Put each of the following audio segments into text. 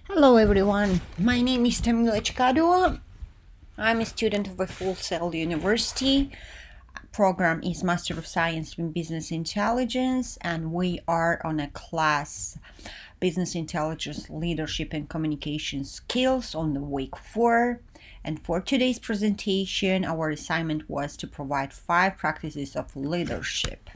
Hello everyone, my name is Tamila Chkadua. I'm a student of a Full Sail University. Program is Master of Science in Business Intelligence, and we are on a class Business Intelligence, Leadership and Communication Skills on the week 4. And for today's presentation, our assignment was to provide 5 practices of leadership.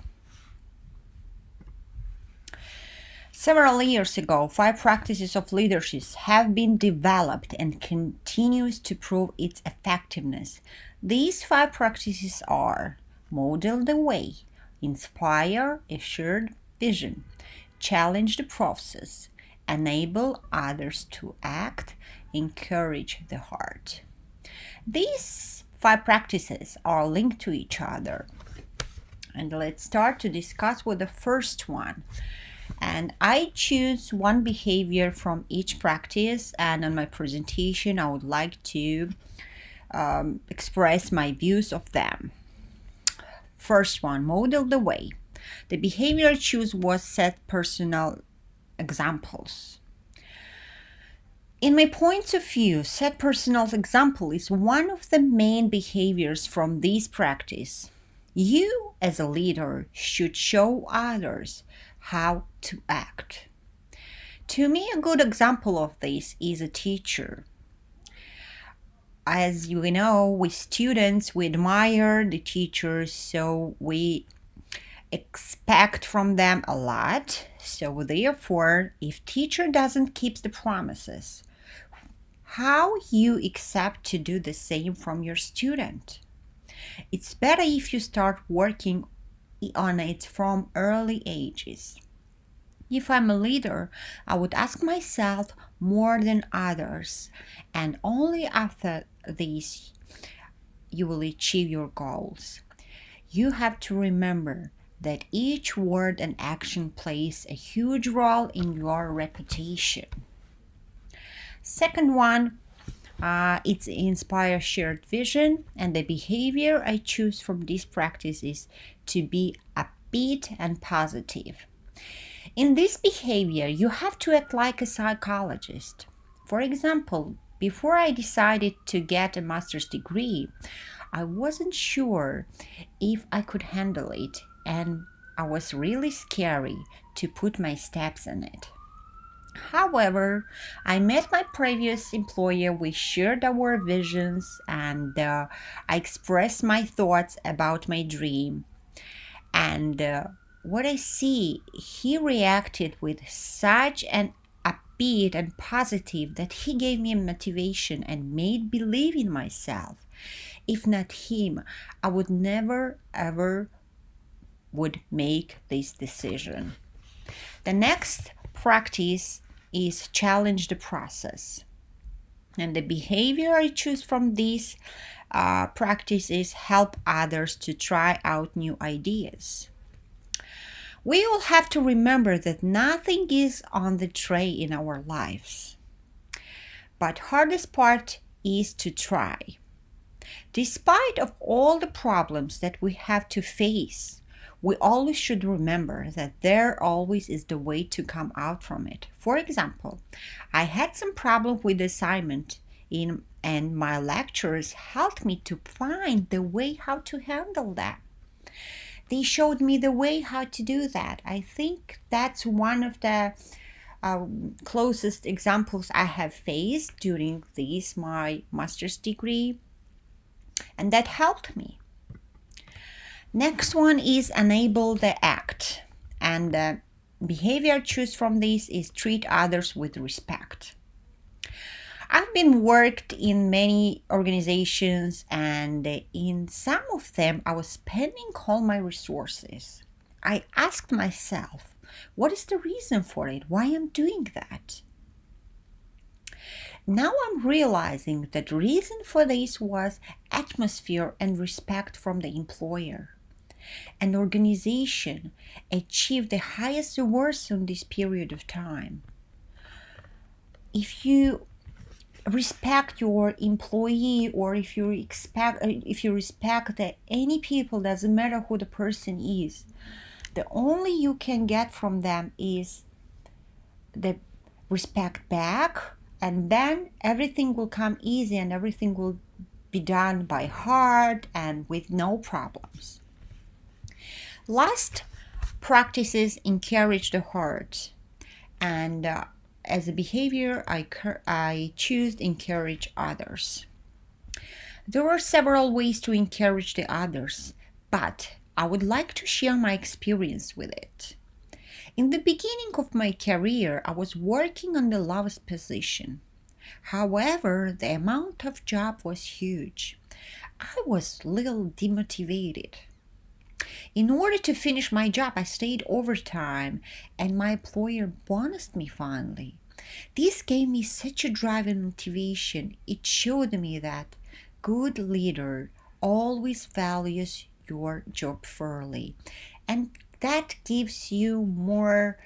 Several years ago, 5 practices of leadership have been developed and continues to prove its effectiveness. These 5 practices are: model the way, inspire a shared vision, challenge the process, enable others to act, encourage the heart. These 5 practices are linked to each other. And let's start to discuss with the first one. And I choose one behavior from each practice, and on my presentation I would like to express my views of them. First one, model the way. The behavior I choose was set personal examples. In my point of view, set personal example is one of the main behaviors from this practice. You, as a leader, should show others how to act. To me, a good example of this is a teacher. As you know, we students, we admire the teachers, so we expect from them a lot. So therefore, if teacher doesn't keep the promises, how you accept to do the same from your student? It's better if you start working on it from early ages. If I'm a leader, I would ask myself more than others, and only after this you will achieve your goals. You have to remember that each word and action plays a huge role in your reputation. Second one, it's inspire shared vision, and the behavior I choose from this practice is to be upbeat and positive. In this behavior, you have to act like a psychologist. For example, before I decided to get a master's degree, I wasn't sure if I could handle it, and I was really scary to put my steps in it. However, I met my previous employer, we shared our visions, and I expressed my thoughts about my dream. And what I see, he reacted with such an upbeat and positive that he gave me a motivation and made believe in myself. If not him, I would never ever would make this decision. The next practice is challenge the process. And the behavior I choose from this practice is help others to try out new ideas. We all have to remember that nothing is on the tray in our lives. But hardest part is to try. Despite of all the problems that we have to face, we always should remember that there always is the way to come out from it. For example, I had some problem with the assignment and my lecturers helped me to find the way how to handle that. They showed me the way how to do that. I think that's one of the closest examples I have faced during my master's degree, and that helped me. Next one is enable the act, and the behavior I choose from this is treat others with respect. I've been worked in many organizations, and in some of them I was spending all my resources. I asked myself, what is the reason for it? Why I'm doing that? Now I'm realizing that the reason for this was atmosphere and respect from the employer. An organization achieved the highest rewards in this period of time. If you respect your employee, or if you respect that any people, doesn't matter who the person is, the only you can get from them is the respect back and then everything will come easy and everything will be done by heart and with no problems. Last, practices encourage the heart, and as a behavior, I choose to encourage others. There are several ways to encourage the others, but I would like to share my experience with it. In the beginning of my career, I was working on the lowest position. However, the amount of job was huge. I was a little demotivated. In order to finish my job, I stayed overtime and my employer bonused me finally. This gave me such a drive and motivation. It showed me that good leader always values your job fairly, and that gives you more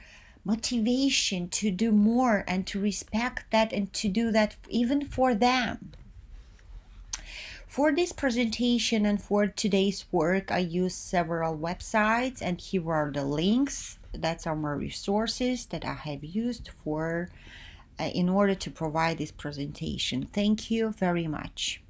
motivation to do more and to respect that and to do that even for them. For this presentation and for today's work, I used several websites, and here are the links. That's our more resources that I have used for in order to provide this presentation. Thank you very much.